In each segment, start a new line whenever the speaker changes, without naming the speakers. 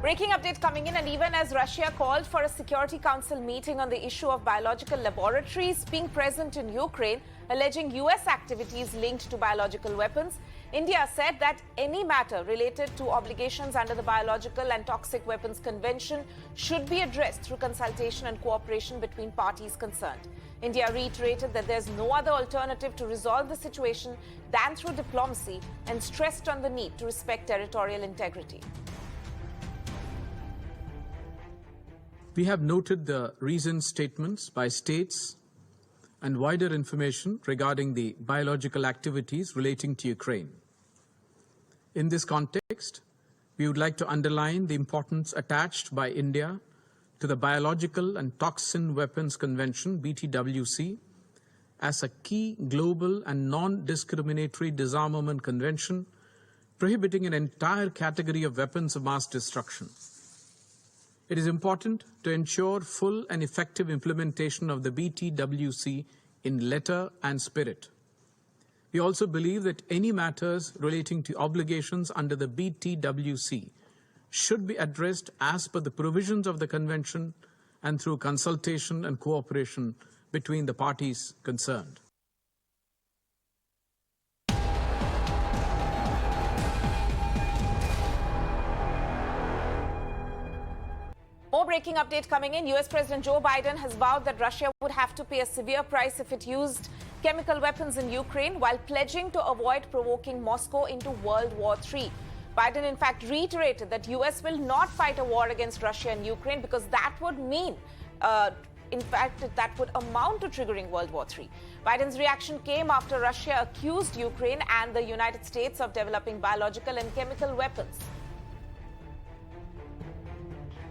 Breaking update coming in, and even as Russia called for a Security Council meeting on the issue of biological laboratories being present in Ukraine, alleging US activities linked to biological weapons, India said that any matter related to obligations under the Biological and Toxic Weapons Convention should be addressed through consultation and cooperation between parties concerned. India reiterated that there's no other alternative to resolve the situation than through diplomacy and stressed on the need to respect territorial integrity.
We have noted the recent statements by states and wider information regarding the biological activities relating to Ukraine. In this context, we would like to underline the importance attached by India to the Biological and Toxin Weapons Convention, BTWC, as a key global and non-discriminatory disarmament convention prohibiting an entire category of weapons of mass destruction. It is important to ensure full and effective implementation of the BTWC in letter and spirit. We also believe that any matters relating to obligations under the BTWC should be addressed as per the provisions of the Convention and through consultation and cooperation between the parties concerned.
More breaking update coming in. US President Joe Biden has vowed that Russia would have to pay a severe price if it used chemical weapons in Ukraine, while pledging to avoid provoking Moscow into World War III. Biden, in fact, reiterated that US will not fight a war against Russia and Ukraine because that would mean, in fact, that would amount to triggering World War III. Biden's reaction came after Russia accused Ukraine and the United States of developing biological and chemical weapons.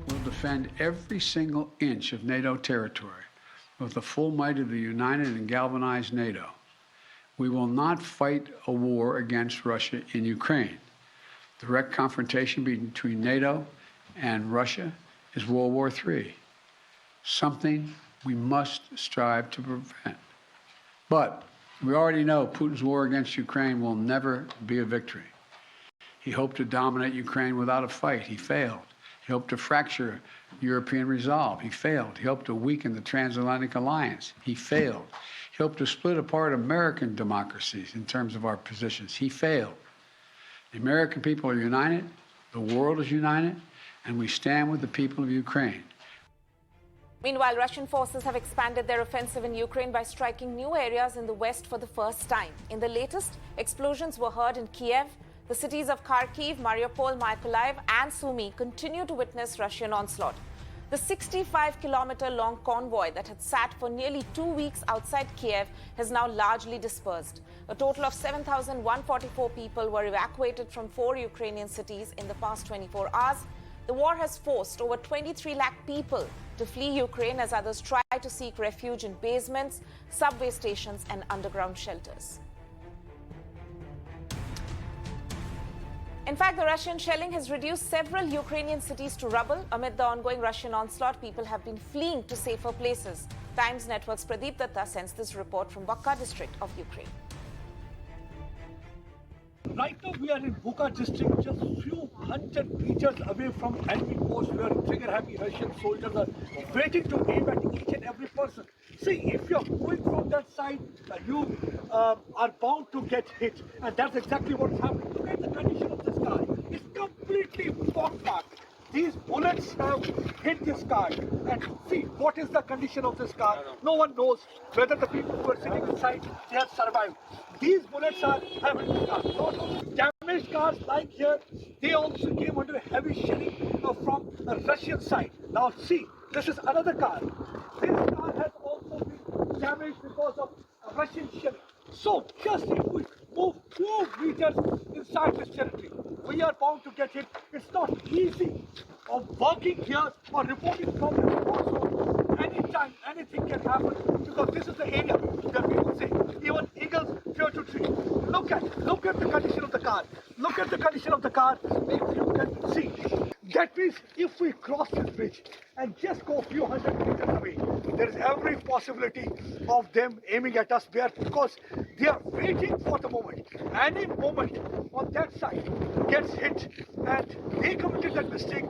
We'll defend every single inch of NATO territory with the full might of the united and galvanized NATO. We will not fight a war against Russia in Ukraine. Direct confrontation between NATO and Russia is World War III, something we must strive to prevent. But we already know Putin's war against Ukraine will never be a victory. He hoped to dominate Ukraine without a fight. He failed. He hoped to fracture European resolve. He failed. He hoped to weaken the transatlantic alliance. He failed. He hoped to split apart American democracies in terms of our positions. He failed. The American people are united, the world is united, and we stand with the people of Ukraine.
Meanwhile, Russian forces have expanded their offensive in Ukraine by striking new areas in the west for the first time. In the latest, explosions were heard in Kiev. The cities of Kharkiv, Mariupol, Mykolaiv and Sumy continue to witness Russian onslaught. The 65-kilometer-long convoy that had sat for nearly 2 weeks outside Kiev has now largely dispersed. A total of 7,144 people were evacuated from 4 Ukrainian cities in the past 24 hours. The war has forced over 23 lakh people to flee Ukraine as others try to seek refuge in basements, subway stations and underground shelters. In fact, the Russian shelling has reduced several Ukrainian cities to rubble. Amid the ongoing Russian onslaught, people have been fleeing to safer places. Times Network's Pradeep Datta sends this report from Bakka district of Ukraine.
Right now we are in Buka district, just few hundred meters away from enemy post where trigger-happy Russian soldiers are waiting to aim at each and every person. See, if you're going from that side, you are bound to get hit, and that's exactly what's happening. Look at the condition of this car. It's completely pockmarked. These bullets have hit this car, and see what is the condition of this car. No one knows whether the people who are sitting inside, they have survived. These bullets have hit the car. So damaged cars like here, they also came under heavy shelling from the Russian side. Now see, this is another car. This car has also been damaged because of Russian shelling. So just if we move 2 meters inside this territory, we are bound to get hit. It's not easy of working here or reporting from the war zone. Anytime anything can happen, because this is the area where people say even eagles fear to treat. Look at the condition of the car. Look at the condition of the car. If you can see, that means if we cross this bridge and just go a few hundred meters away, there is every possibility of them aiming at us there, because they are waiting for the moment. Any moment on that side gets hit, And they committed that mistake.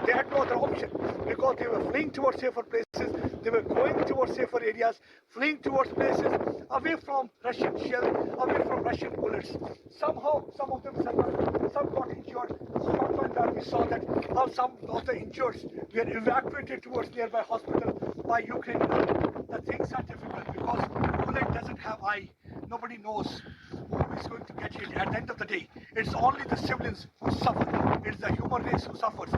They had no other option because they were fleeing towards safer places. They were going towards safer areas, fleeing towards places away from Russian shell, away from Russian bullets. Somehow, some of them survived, some got injured. Short time we saw that how some of the injured were evacuated towards nearby hospital by Ukrainians. The things are difficult because bullet doesn't have eye. Nobody knows who is going to get hit. At the end of the day, it's only the civilians who suffer. It's the human race who suffers.